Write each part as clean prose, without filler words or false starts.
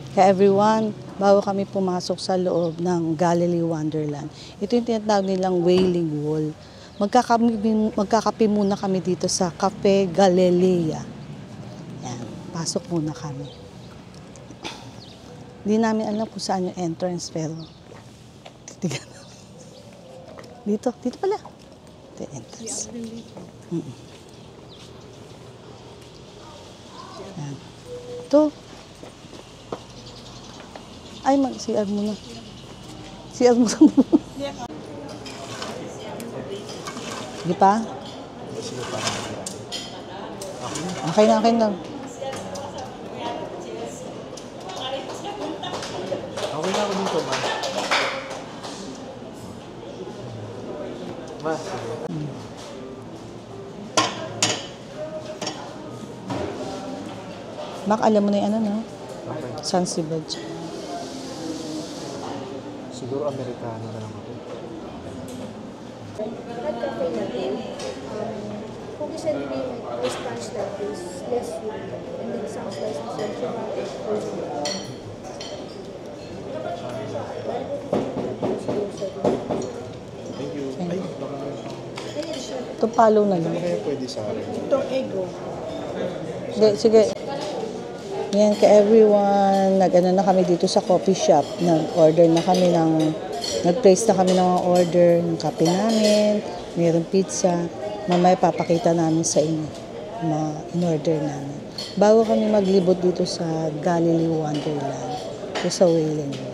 Kaya everyone, bago kami pumasok sa loob ng Galilee Wonderland, ito yung tinatawag nilang Wailing Wall. Magkakape muna kami dito sa Cafe Galilea. Yan, pasok muna kami. Hindi namin alam kung saan yung entrance, pero titigan namin. Dito pala. Ito yung entrance. Yan. Ito. Ay, mag-CR muna. CR muna. Di pa? Okay na. Okay na ako dito, ma. Ma, Mac, alam mo na yung ano, no? okay. Zanzibar. Siguro Amerikano na lang ako. Nag-cafe natin, kung isa din yung Spanish latte is less sweet and then some slices of vegetable. Thank you. Ay, baka Ito palo na lang. kaya pwede sa akin. Itong ego. Hindi, sige. Yan, ka everyone. Nag-ano na kami dito sa coffee shop. Nag-order na kami nag-place na kami ng mga order ng kape namin. Mayroong pizza. Mamaya papakita namin sa inyo mga in-order namin. Bago kami maglibot dito sa Galilee Wonderland. Dito sa Wailing Wall.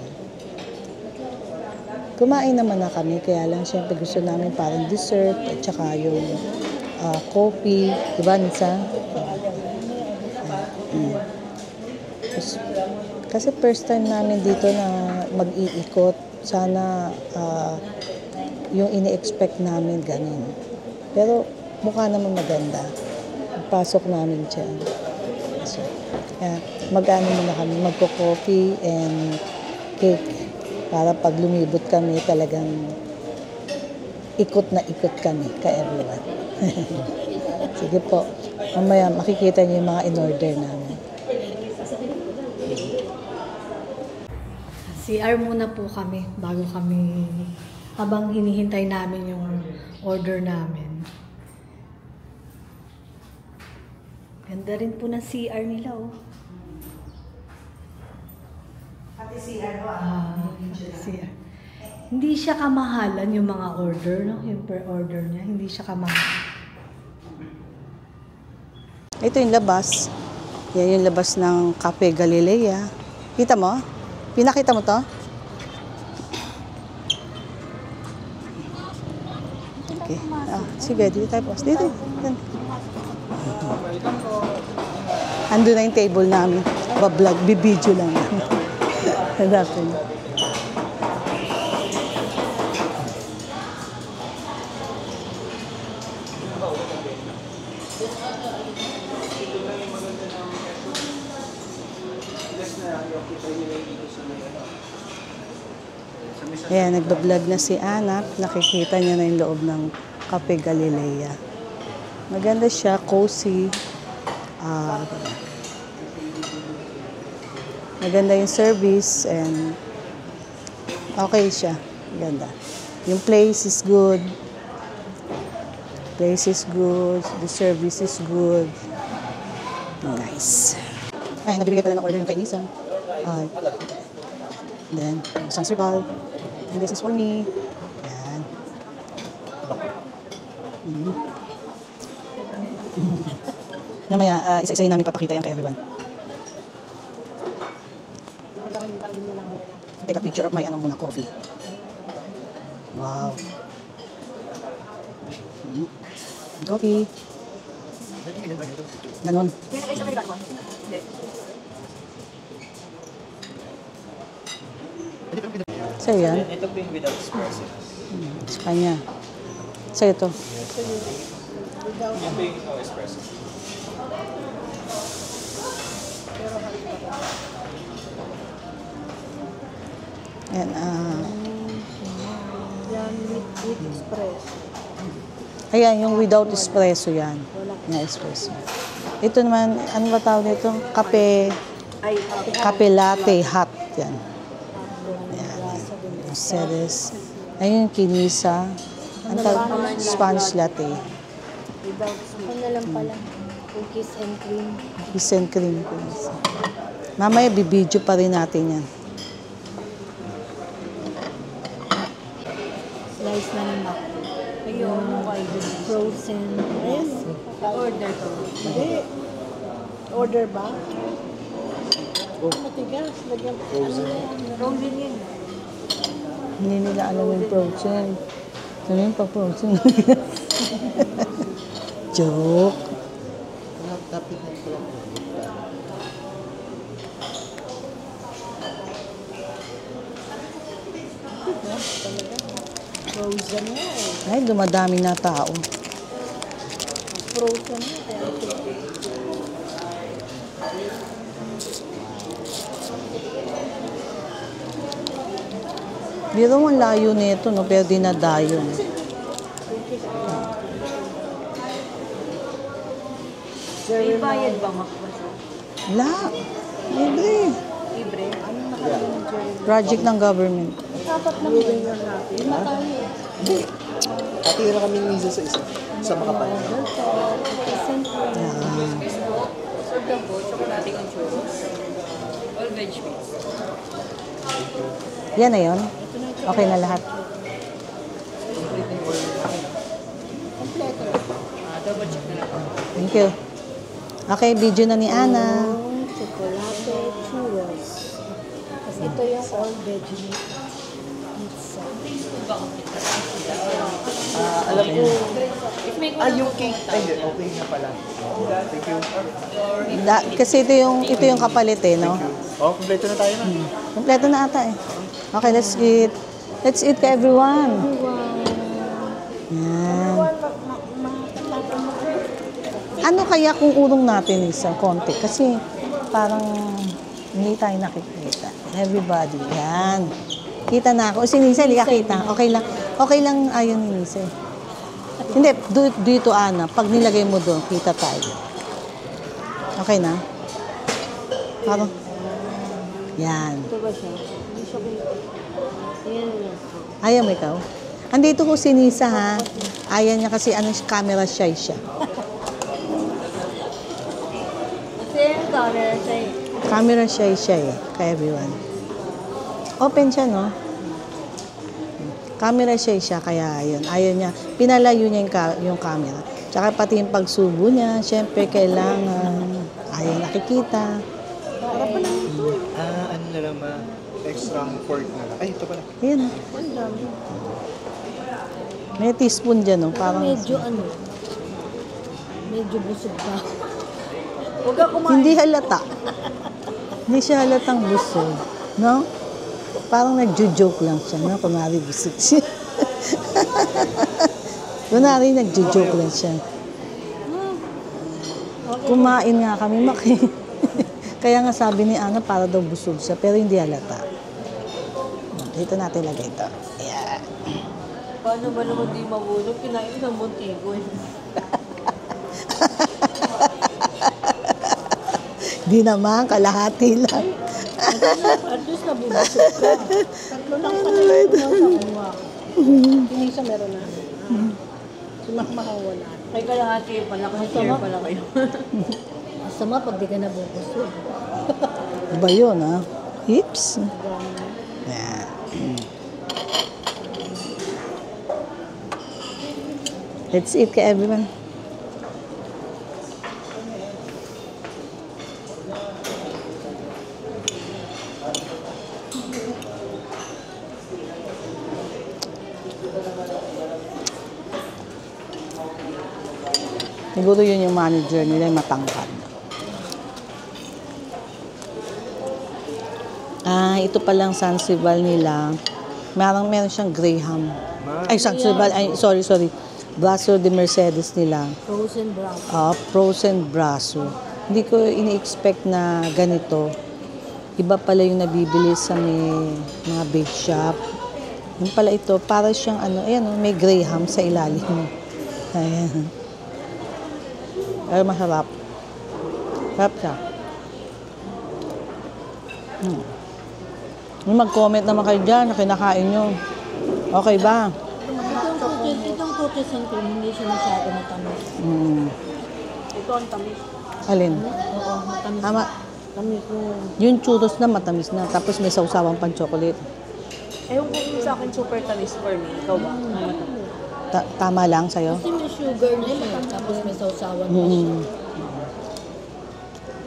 Kumain naman na kami, kaya lang siyempre gusto namin parang dessert at saka yung coffee. Diba, Nisa? Kasi first time namin dito na mag-iikot. Sana yung ini-expect namin ganun. Pero mukha naman maganda. Pasok namin dyan. So, mag-ano muna kami, magko-coffee and cake. Para pag lumibot kami, talagang ikot na ikot kami ka everyone. Sige po. Mamaya makikita niyo yung mga in-order namin. CR muna po kami bago kami, habang hinihintay namin yung order namin. Ganda rin po ng CR nila, oh. Pati CR mo, CR. Hindi siya kamahalan yung mga order, no? Yung per order niya, hindi siya kamahalan. Ito yung labas. Yan yung labas ng Cafe Galilea. Kita mo? Pinakita mo to? Okay. Sige, dito tayo po. Dito. Ando na yung table namin. Bablog, bibidyo lang. Hanapin. Ayan, nagbablog na si Anak. Nakikita niya na yung loob ng Cafe Galilea. Maganda siya, cozy. Maganda yung service and okay siya. Maganda. Yung place is good. Place is good. The service is good. Nice. Ay, nabibigay pala ng order ng kainisa. Then, Zanzibar. And this is for me. Yan. Namaya, isa-isayin namin papakita yan kay everyone. Take a picture of my muna, coffee. Wow. Coffee. Ganon. Sa'yo yan? Ito po yung without espresso. Sa kanya. Sa'yo to. Yan po yung espresso. Yan, Yan, with espresso. ayan, yung without espresso yan. Yung espresso. Ito naman, ano ba tawag nito? Kape Ay, Kape latte, hot. Yan. Mercedes. Ayun yung kinisa. Ang sponge latte. Ako na lang pala. Cookies and cream. Cookies and cream. Kinisa. Mamaya bibidyo pa rin natin yan. slice na ni Mac. Yung frozen. Ayun. Order to. Hindi. Order ba? Matigas. Lagyan. Frozen yun. Hindi nila alam yung frozen. Ano yung pa-frozen? Joke. Tapit na ito. Frozen na eh. Ay, dumadami na tao. Frozen na eh. Biro mo ang layo nito, no? Pero dinadayo. No? May bayad ba, Mac? Wala. Libre. Libre? Project ng government. Dapat na moving lang natin. Lima tayo. Hindi. Patira kami minsan sa isa. Sa Makapal. Yan. Sobrang po, chocolate ang churros. All veg meals. Yan na yun. Okay na lahat. Double check na lang po. Thank you. Okay, video na ni Ana. Chocolate churros. Tapos ito yung all veggie pizza. Alam ko. If may Yung cake. Ay, hindi. Okay na pala. Thank you. Kasi ito yung kapalit eh, no? Oh, kompleto na tayo na. Kompleto na ata eh. Okay, let's eat. Let's eat ka everyone. Yan. Ano kaya kung urong natin isang konti? Kasi parang hindi tayo nakikita. Everybody. Yan. Kita na ako. Si Nisa, hindi ka kita. Okay lang. Okay lang ayun ni Nisa. Hindi, dito Ana. Pag nilagay mo doon, kita tayo. Okay na? Parang. Yan. Ito ba siya? Hindi siya kita. Ayan lang. Ayaw mo ikaw? Andito ko si Nisa ha. Ayaw niya kasi camera shy siya. Kasi yung camera siya eh. Camera shy siya eh. Kay everyone. Open siya, no? Camera shy siya, kaya yun. Ayaw niya. Pinalayo niya yung camera. Tsaka pati yung pagsubo niya, syempre kailangan. Ayaw nakikita. Ano na lang ba? Extra fork na lang. Ay, ito pala. Ayan. May teaspoon dyan, no? Parang Medyo medyo busog pa. Huwag ka kumain. hindi halata. Hindi siya halatang busog. No? Parang nagjo-joke lang siya, no? Kunwari busog siya. Kunwari nagjo-joke lang siya. Kumain nga kami, Maki. Kaya nga sabi ni Ana, para daw busog siya, pero hindi halata. Dito natin lagay ito. Ayan. Paano ba naman di mabulog? Kinain ng Montego eh. Di naman, kalahati lang. At least nabubusog ka. Tatlo lang pala yung sa kumuha. Pinisa meron na. Si Makmakang wala. Ay kalahati pala kasi share pala kayo. Masama pag di ka nabubusog. Iba yun, ha? Hips. Ayan. Let's eat ka, everyone. Siguro yun yung manager nila, yung matangkad. Ito palang Sansival nila. Meron siyang Graham. Ay, Sansival. Ay, sorry. Braso de Mercedes nila. Frozen brown. Frozen braso. Hindi ko ini-expect na ganito. Iba pala yung nabibili sa mga bake shop. Yung pala ito, para siyang ayan, may Graham sa ilalim. Ayan. Pero masarap. Sarap siya. Mag-comment naman kayo dyan na kinakain nyo. Okay ba? Itong cookies and cream, hindi siya masyado matamis. Ito ang tamis. Alin? Oo, matamis. Tama. Tamis mo. Yung churros na matamis na. Tapos may sausawang pang chocolate. Ewan ko kung sa akin super tamis for me. Ikaw ba? Tama lang sa'yo? Kasi may sugar na siya, tapos may sausawan pa siya.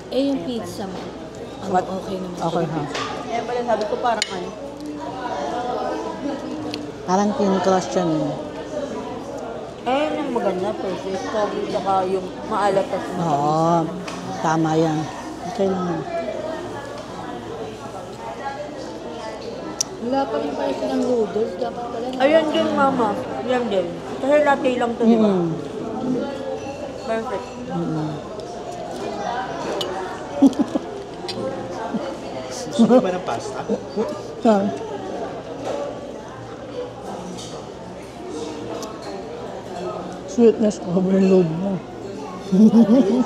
Eh, yung pizza mo, okay naman. Okay ha. Kaya pala sabi ko parang ano. Parang thin crust yan. Eh, yung maganda. Perfect. Coffee, saka yung maalat at matamis. Oo. Tama yan. Okay lang yan. Wala pa rin pala silang noodles, dapat pala. Ayan din, mama. Yan din. Kasi latte lang to, di ba? Perfect. Gusto ba ng pasta? Sweetness overload mo.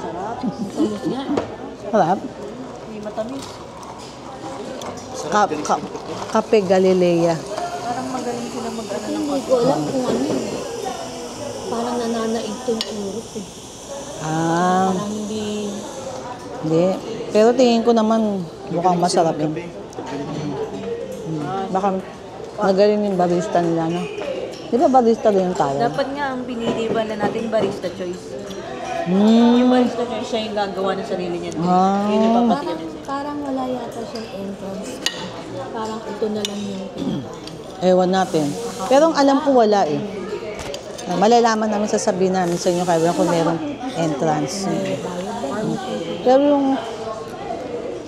Sarap. Tamis nga. Harap. Hindi matamis. Kape Galilea. Parang magaling sila mag-ano ng Hindi ko alam kung ano yun. Parang nananaig tong churros eh. Parang hindi... Hindi. Pero tingin ko naman mukhang masarap yun. Baka magaling yung barista nila, no? Di ba barista din yung tayo? Dapat nga ang pinili ba na natin barista choice. Yung barista choice, siya yung gagawa ng sarili niya. Yun yung papatiyan niya. Parang wala yata siyang entrance. Parang ito na lang yung pinaka. Ewan natin. Pero ang alam ko wala eh. Malalaman namin, sasabihin namin sa inyo kaya kung merong entrance. Pero yung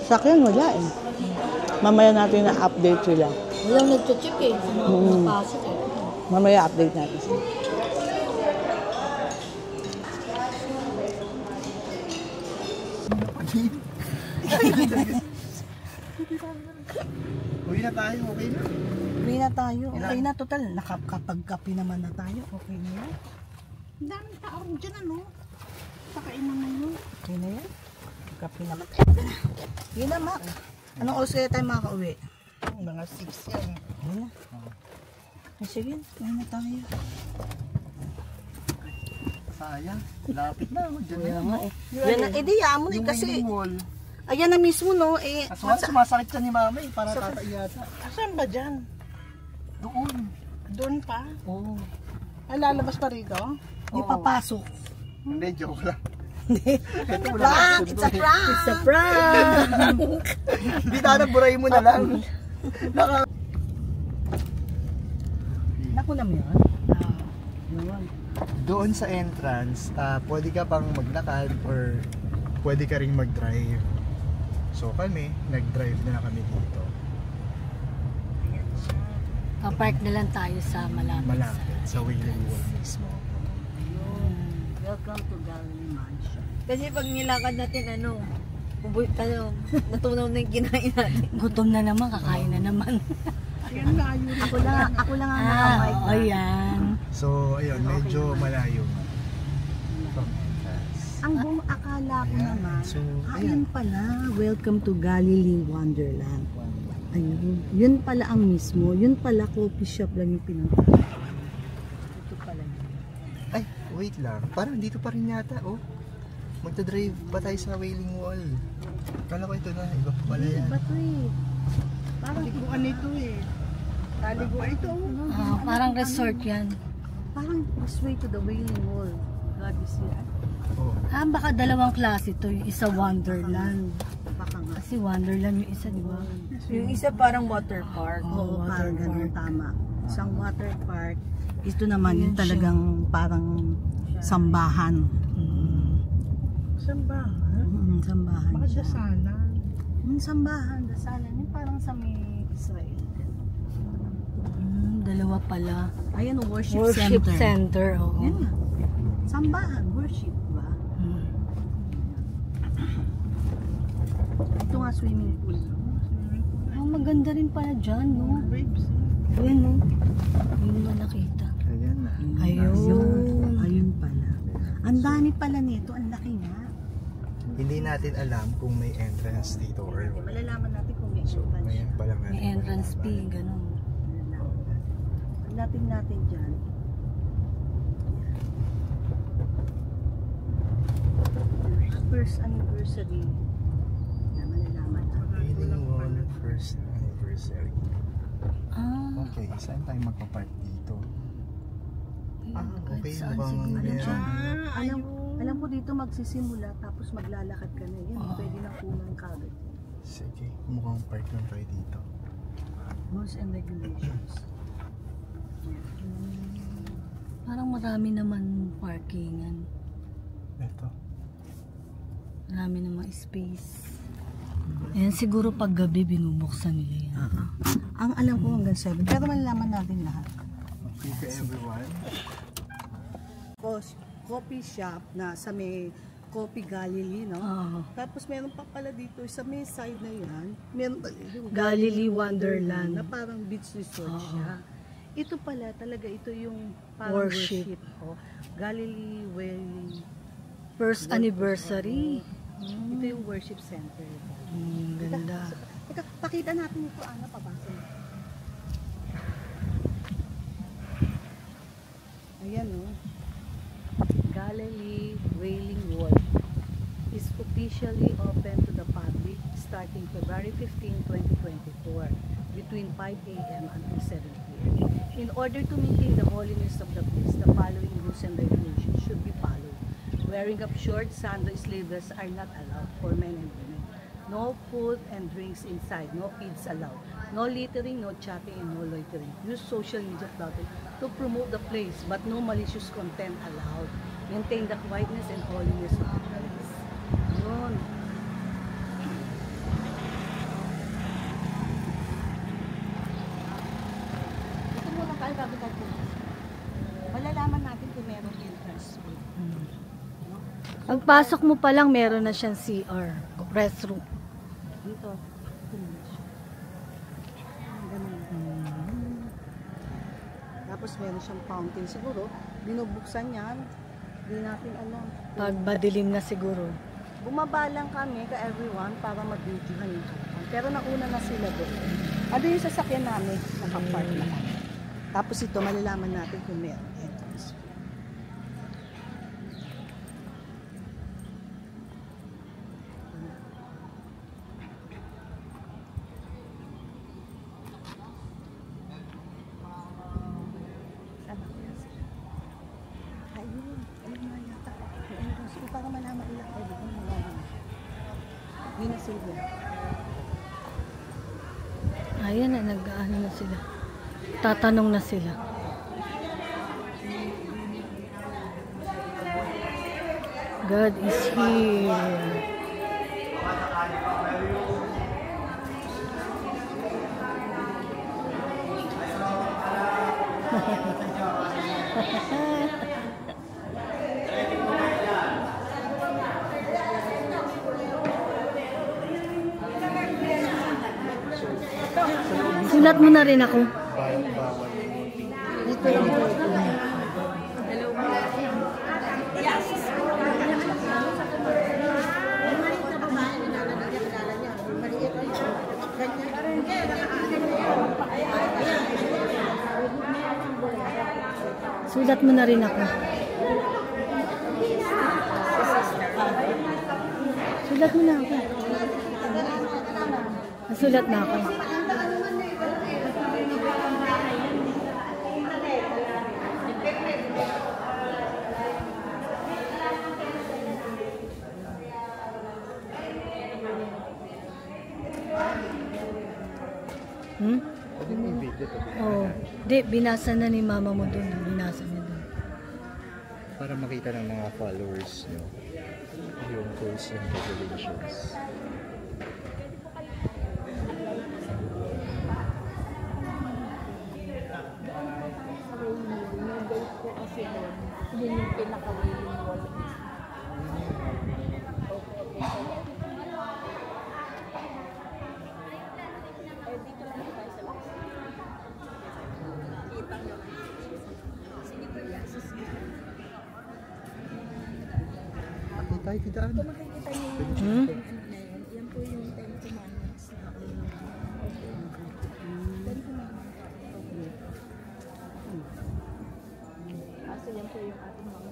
sakyan wala eh. Mamaya natin na-update sila. Walang nagche-check eh. Sa mga pumapasok eh. Mamaya update natin sila. Uwi na tayo, okay na. Uwi na tayo. Okay na, total. Nakapagkapi naman na tayo. Okay na yan. Ang daming tao dyan, ano? Pakainan na yun. Okay na yan. Kapi naman tayo. Yun na, Mac. Anong oras kaya tayo makaka-uwi? Mga 6 yan. Ayun na. Ay, sige. Uwi na tayo. Sayang. Lapit na. Diyan na yan. Yan na. Eh, di mo na. Kasi, ayan na mismo, no? Eh, sumasakit ka ni mama eh. Para tatay yata. saan ba dyan? Doon. Doon pa? Oo. Ay, lalabas pa rito? Di papasok. Hindi, joke lang. Ito prank! It's a prank! It's a prank! Hindi na buray mo na lang. Nakulam yun? Doon sa entrance, pwede ka pang maglakad or pwede ka ring mag-drive. So kami, nag-drive na kami dito. Kapark na lang tayo sa malapit. Malapit, sa Wailing Wall mismo. Welcome to Gallery Mansion. Kasi pag nilakad natin, natunaw na yung kinain natin. Gutom na naman, kakain na naman. Ayan, layo. Ako lang ang nakamay. Ayan. So ayun, medyo malayo from entrance. Ang buong akala ko Ayan. naman, So, ayan pala, welcome to Galilee Wonderland. Ayun, yun pala ang mismo, yun pala coffee shop lang yung pinunta. Ito pala yun. Ay, wait lang. Parang dito pa rin yata, oh. Magta-drive pa tayo sa Wailing Wall. Kala ko ito na, iba pa pala yan. Ba't eh? Parang liguan ito eh. Taliguan ito. Parang resort yan. Parang this way to the Wailing Wall. God is here. Oh. Baka dalawang klase to. Yung isa Wonderland. Baka nga. Kasi Wonderland yung isa, di ba? Yung isa parang water park. Oo, water parang ganun, park. tama. Isang water park. Ito naman yung talagang parang sambahan. Sambahan? Sambahan siya. dasalan. Sambahan, dasalan. Yung parang sa may Israel. Dalawa pala. Ayan, worship Worship center. center, oo. Yan nga. Sambahan, worship, diba? Ito nga swimming pool. Maganda rin pala dyan, no? Ayan, no? Hindi mo nakita. Ayan na. Ayun. Ayun pala. Ang dami pala nito, ang laki nga. Hindi natin alam kung may entrance dito or wala. Malalaman natin kung may So, entrance. ngayon pa lang May entrance fee, ganun. Natin dyan. First anniversary. Na malalaman natin. Wailing Wall first anniversary. Ah, Okay, saan tayo magpa-park dito? kahit Okay, saan mukhang siguro meron. dyan. Alam ko dito magsisimula tapos maglalakad ka na. Yan, pwede na unang kagad. Sige, mukhang park lang tayo dito. Rules and regulations. Parang marami naman parkingan. Ito. Marami naman space. Ayan, siguro pag gabi binubuksan nila yan. Ang alam ko hanggang 7. Pero malalaman natin lahat. Okay for everyone. Coffee shop na sa may Coffee Galilee, no? Oo. Tapos meron pa pala dito sa may side na yan, meron pa yung Galilee Wonderland. na parang beach resort siya. Ito pala talaga ito yung parang Worship. worship. Galilee Wailing. First anniversary. Ito yung worship center. Ganda. Teka, pakita natin ito, Ana, pabasa mo. Ayan, no? Galilee Wailing Wall is officially open to the public starting February 15, 2024 between 5 a.m. until 7 p.m. In order to maintain the holiness of the place, the following rules and regulations should be followed. Wearing of short sandals sleeveless are not allowed for men and women. No food and drinks inside, no kids allowed. No littering, no chatting, and no loitering. Use social media platforms to promote the place, but no malicious content allowed. Maintain the quietness and holiness of the place. Yun. Ito muna tayo bago tayo pumas. Malalaman natin kung meron entrance fee. Pagpasok mo pa lang, meron na siyang CR, restroom. Dito. Ito muna siya. Ganun. Tapos meron siyang fountain siguro. Binubuksan yan. Hindi natin alam. Pag madilim na siguro. Bumaba lang kami ka everyone para mag-videohan yung kapan. Pero nauna na sila doon. Ano yung sasakyan namin? Nakapark na kami. Tapos ito, malalaman natin kung meron entrance. Saan ba kaya sila? Ayun, ayun nga yata. May entrance ko para malaman nila. Pwede kong malaman. Yun na sila. Ayan na, nag-ano na sila. Tatanong na sila. God is here. Sulat mo na rin ako. Dito lang po. Sulat mo na rin ako. Sulat mo na ako. Nasulat na ako. Hmm? Pwede mo yung video to. Oh, di, binasa na ni mama mo dun. Binasa niya dun. Para makita ng mga followers nyo yung rules and regulations. Yun yung pinaka-wailing wall. Tayo kita ano? Makikita niyo Yan po yung 10 commandments na Kaso yan po yung ating mga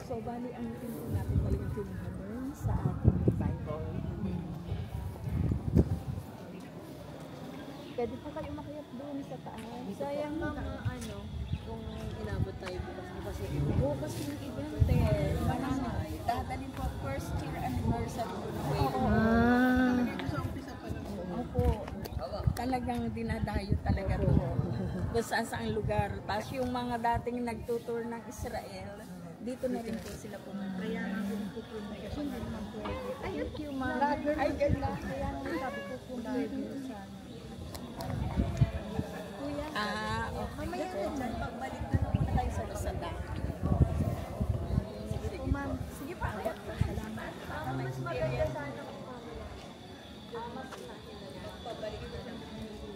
So, bali ang po natin balik ang tinahanan sa ating Bible. Pwede po kayo makiyak doon sa taas. Sayang mga kung inabot tayo bukas kasi Bukas yung event eh. Dadalhin po first year anniversary. Opo. Talagang dinadayo talaga to. Kung saan lugar. Tapos yung mga dating nagtutour ng Israel, dito na rin po sila pumunta. Kaya nga po pupunta. Ayun yung mga. Ay, ganda. Kaya nga sabi ko pumunta sa Kuya. Mamaya na pagbalik na muna tayo sa Lazada. Sige po, ma'am. Sige pa. Salamat. Mas maganda sana kung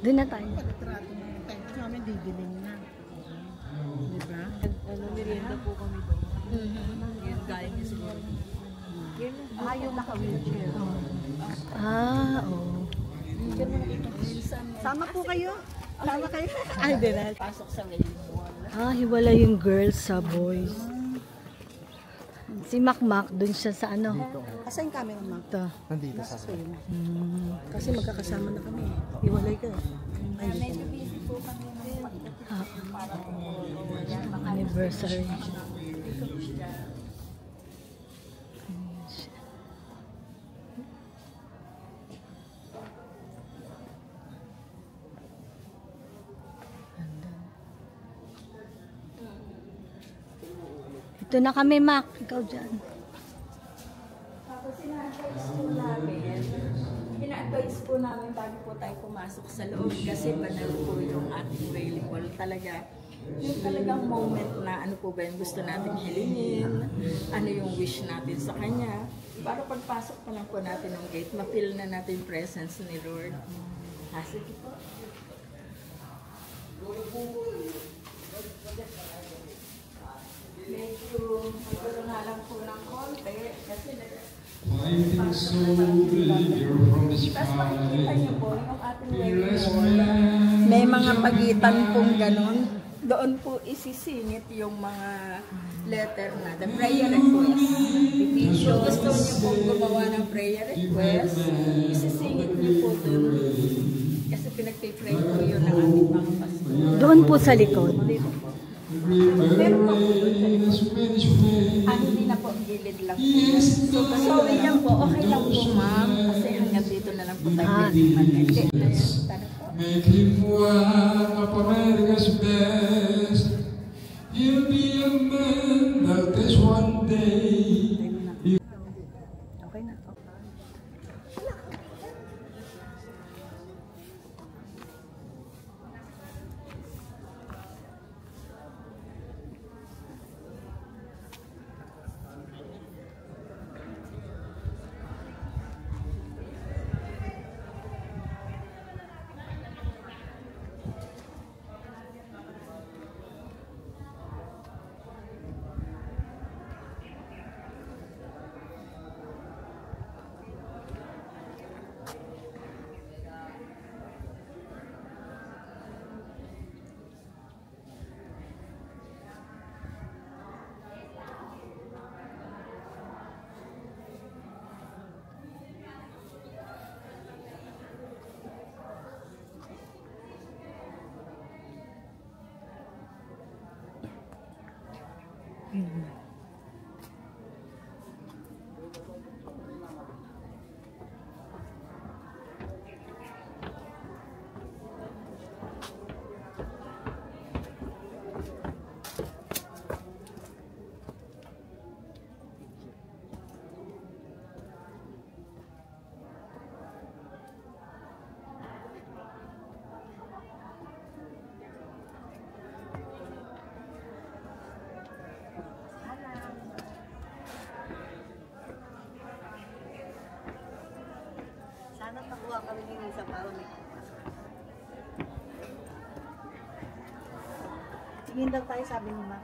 Doon na tayo. Trato na yung time sa amin, didilim na. Diba? merienda po kami doon. Yun, galing niya siguro. Yung naka-wheelchair. Oo. Sama po kayo? Sama kayo? Ay, dinan. Pasok sa ngayon. Hiwala yung girls sa boys. Si Makmak, dun siya sa ano. Asan kami naman? Ito. Nandito sa akin. Kasi magkakasama na kami. Iwalay ka. Medyo busy po kami ng Anniversary. Ito na kami, Mac. Ikaw dyan. Tapos ina-advise po namin, ina-advise po namin bago po tayo pumasok sa loob kasi banal po yung ating wailing wall talaga. Yung talagang moment na ano po ba yung gusto natin hilingin, ano yung wish natin sa Kanya. Para pagpasok pa lang po natin ng gate, ma-feel na natin yung presence ni Lord. Sige po. Medyo magkaroon na lang po ng konti kasi Finding Savior from the tapos makikita niyo po yung ating Fearless wailing wall. man. May mga pagitan pong ganon. Doon po isisingit yung mga letter na the prayer request. So gusto niyo po gumawa ng prayer request, isisingit niyo po doon. Kasi pinagpipray po yun ng ating mga pastor. Doon po sa likod. Meron pa po doon sa likod. Hindi na po, gilid lang po. So yan po, okay lang po ma'am. Kasi hanggang dito na lang po tayo mag-edit. Make him one of America's best. He'll be a man that is one day. Okay na. Sana nakuha kami ng isang araw may Tingin daw tayo, sabi ni Ma.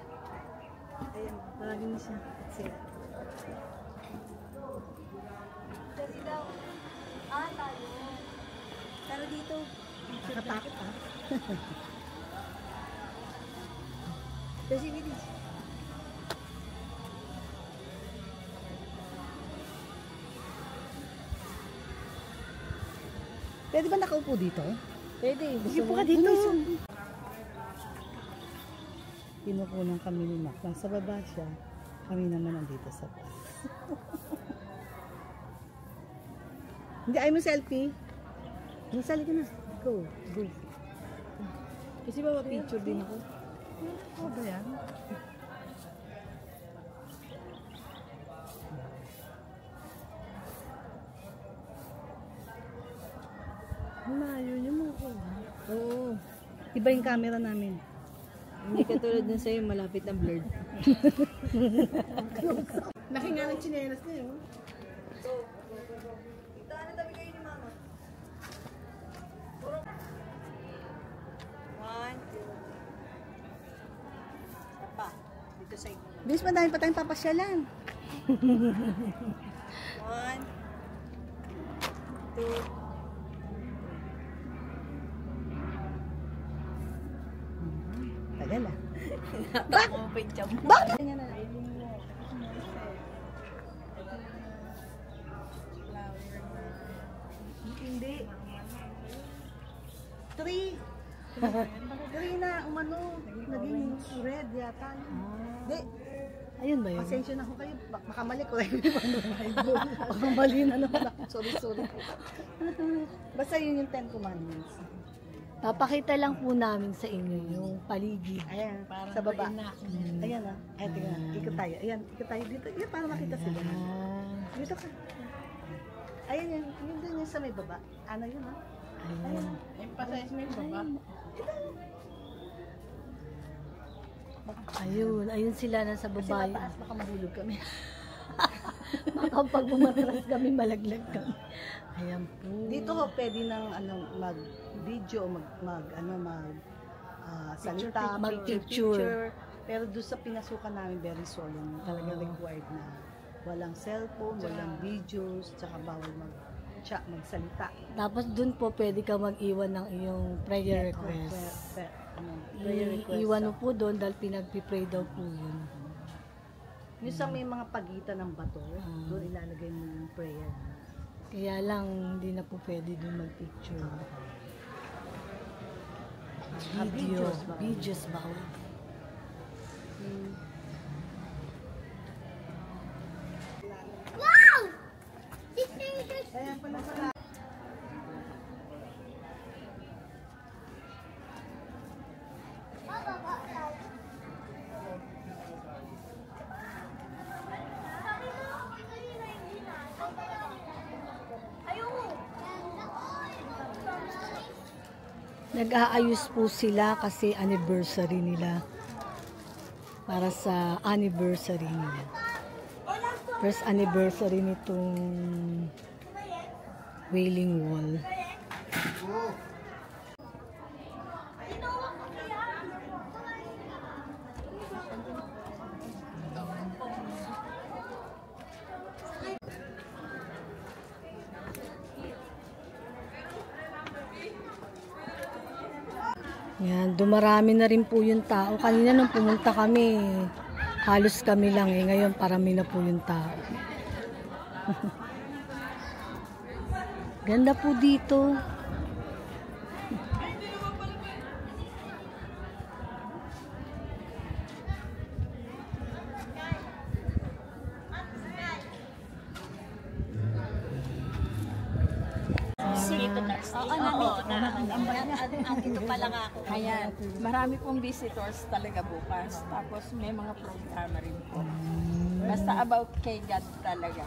Ayan, tawagin mo siya. Sila. Dali daw. Tayo. Tara dito. Nakatakot ah. Kasi bilis. Pwede ba nakaupo dito? Pwede. Sige po ka dito. Pinukunan kami ni Mac. Nasa baba siya. Kami naman nandito sa bus. Hindi, ayaw mo selfie? Masali ka na. Go. Go. Kasi ba picture din ako? Ano ba yan? Malayo niyo mo ko. Oo. Iba yung camera namin. Hindi katulad na sa'yo, malapit na blurred. Laki nga ng tsinelas na yun. One, two. Pa, dito sa inyo. Bilis, madami pa tayong papasyalan. One, two. Tagal ah. Natakbo pa yung jump. Bakit? Hindi. 3 na umano. Naging red yata. Hindi. Ayun ba yun? Pasensya na ako kayo. Baka mali ko. Baka mali na naman ako. Sorry. Basta yun yung 10 commandments. Papakita lang po namin sa inyo yung paligid. Ayan, sa baba. Ayan ah. Ayan, tingnan. Ikot tayo. Ayan, ikot tayo dito. Ayan, para makita sila. Dito ka. Ayan, yun din yung sa may baba. Ano yun ah? Ayan. Yung pasayas mo yung baba. Ayun sila nasa Kasi baba. mataas, baka mahulog kami. Baka pag bumatras kami, malaglag kami. Ayan po. Dito ho, pwede nang mag-video, salita, Mag-picture. Pero doon sa pinasukan namin, very solemn. Talagang required na walang cellphone, walang videos, tsaka bawal magsalita. Tapos dun po pwede ka mag-iwan ng iyong prayer request. Prayer request. Iwan mo po doon dahil pinagpipray daw po yun. Yung sa may mga pagitan ng bato, doon ilalagay mo yung prayer. Kaya lang hindi na po pwede doon mag-picture. Videos bawal. Ayan pala pala. Nag-aayos po sila kasi anniversary nila. Para sa anniversary nila. First anniversary nitong Wailing Wall. Yan, dumarami na rin po yung tao. Kanina nung pumunta kami, halos kami lang eh. Ngayon parami na po yung tao. Ganda po dito. Andito pa lang ako. Ayan, marami pong visitors talaga bukas. Tapos may mga programa rin po. Basta about kay God talaga.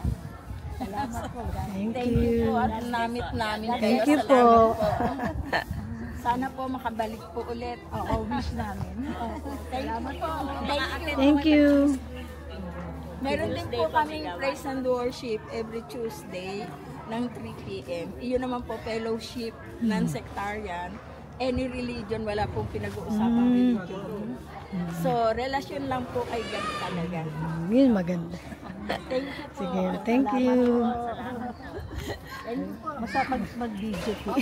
Salamat po, God. Thank you. po at namit namin kayo. Thank you Salamat po. Sana po makabalik po ulit. Oo, wish namin. Salamat po. Thank you. Meron din po kaming praise and worship every Tuesday ng 3 p.m. Iyon naman po fellowship, non-sectarian. any religion, wala pong pinag-uusapang religion. So, relasyon lang po kay God talaga. Yun maganda. Thank you po. Sige, thank you. Masarap mag-video po.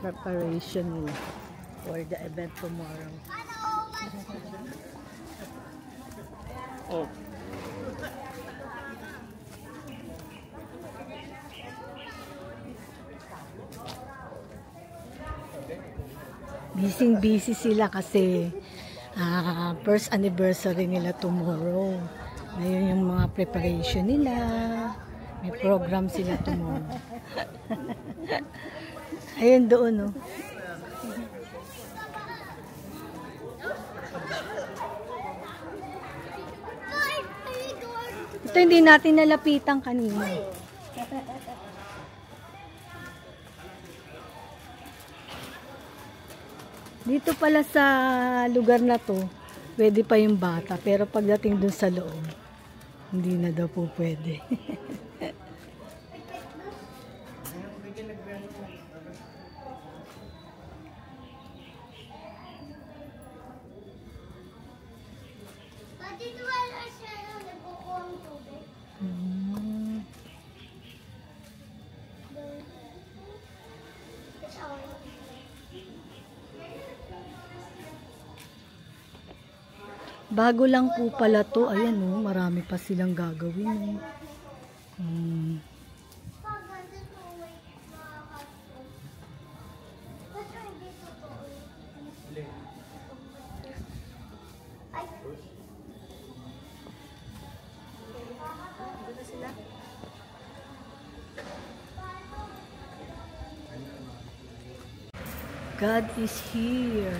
Preparation nila for the event tomorrow. Oh. Busy sila kasi first anniversary nila tomorrow. Ngayon yung mga preparation nila. May program sila tomorrow. Ayun doon, no? Ito hindi natin nalapitan kanina. Dito pala sa lugar na to, pwede pa yung bata. Pero pagdating dun sa loob, hindi na daw po pwede. Bago lang po pala to. Ayan, oh, marami pa silang gagawin. God is here.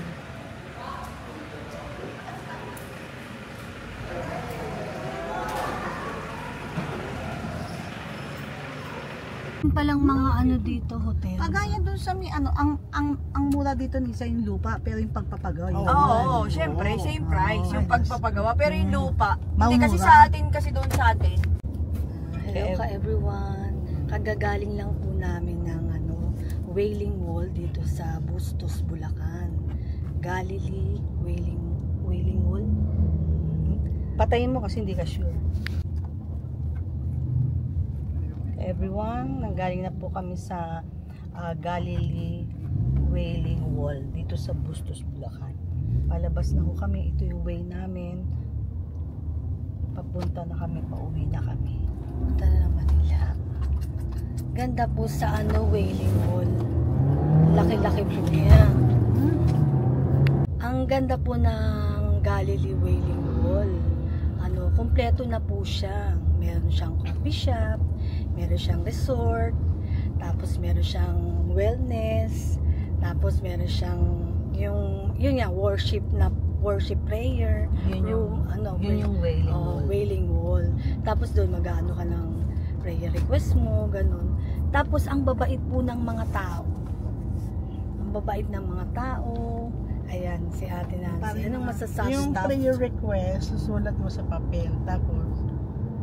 Palang mga ano dito, hotel. Kagaya doon sa may ano, ang mura dito nisa yung lupa, pero yung pagpapagawa. Oo, syempre, same price yung pagpapagawa, pero yung lupa. Hindi Mahumura. kasi sa atin, kasi doon sa atin. Hello ka everyone. Kagagaling lang po namin ng Wailing Wall dito sa Bustos, Bulacan. Galilee Wailing Wall. Patayin mo kasi hindi ka sure. Everyone, nanggaling na po kami sa Galilee Wailing Wall dito sa Bustos, Bulacan. Palabas na po kami. Ito yung way namin. Papunta na kami, pauwi na kami. Punta na naman nila. Ganda po sa Wailing Wall. Laki-laki po niya. Ang ganda po ng Galilee Wailing Wall. Kompleto na po siya. Meron siyang coffee shop, meron siyang resort, tapos meron siyang wellness, tapos meron siyang yun nga, worship prayer. Yun yung Wailing Wall. Wailing Wall. Tapos doon mag-ano ka ng prayer request mo, ganun. Tapos ang babait po ng mga tao. Ang babait ng mga tao. Ayan, si Ate Nancy. Anong masasabi? Yung prayer request, susulat mo sa papel, tapos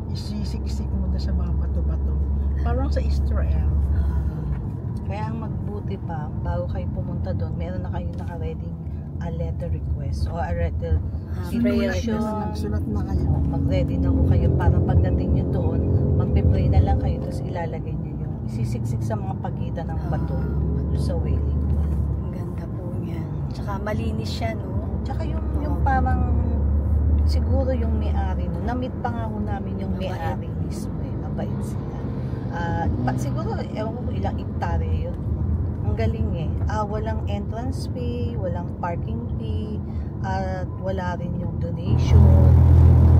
isisiksik mo na sa mga bato-bato. Parang sa Israel. Kaya ang magbuti pa, bago kayo pumunta doon, meron na kayo naka-ready a letter request o a letter prayer intention. Nagsulat na kayo. Mag-ready na po kayo para pagdating nyo doon, magpe-pray na lang kayo, tapos ilalagay nyo yung isisiksik sa mga pagitan ng bato sa Wailing Wall. Ang ganda po niya. Tsaka malinis siya, no? Tsaka yung parang siguro yung may-ari no. Na-meet pa nga ho namin yung may-ari mismo eh. Mabait sila. Siguro, ewan ko ilang hektarya yun. Ang galing eh. Walang entrance fee, walang parking fee, at wala rin yung donation.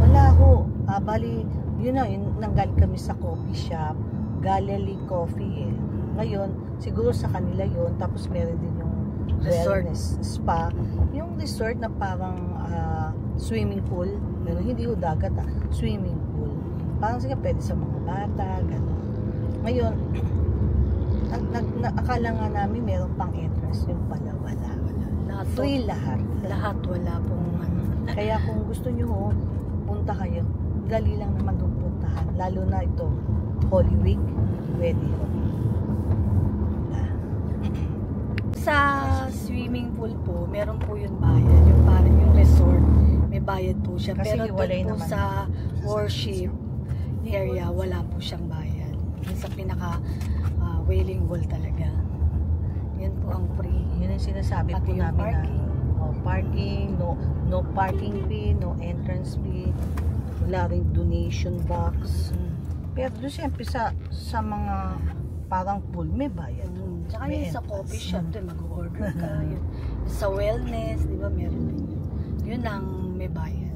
Wala ho. Bali, yun na, nanggaling kami sa coffee shop, Galilee Coffee eh. Ngayon, siguro sa kanila yun, tapos meron din yung Resort. wellness spa. Yung resort na parang swimming pool, pero hindi ho dagat swimming pool. Parang sige, pwede sa mga bata, gano'n. Ngayon, akala nga namin meron pang entrance, yung pala wala. Free lahat. Lahat wala pong Kaya kung gusto nyo ho, punta kayo. Dali lang naman doon puntahan. Lalo na ito, Holy Week, pwede ho. sa swimming pool po, meron po yung bayad. Yung parang yung resort, may bayad po siya. Kasi Pero hiwalay doon po naman. sa worship area, wala po siyang bayad. Yung sa pinaka Wailing Wall talaga. Yan po ang free. Yun ang sinasabi Pati po yung namin parking. na parking, no parking fee, no entrance fee, wala ring donation box. Pero doon siyempre sa mga parang pool, may bayad. Tsaka May yun sa entrance. coffee shop, mag-order ka. Yun. Sa wellness, di ba, meron din yun. Yun ang may bayad.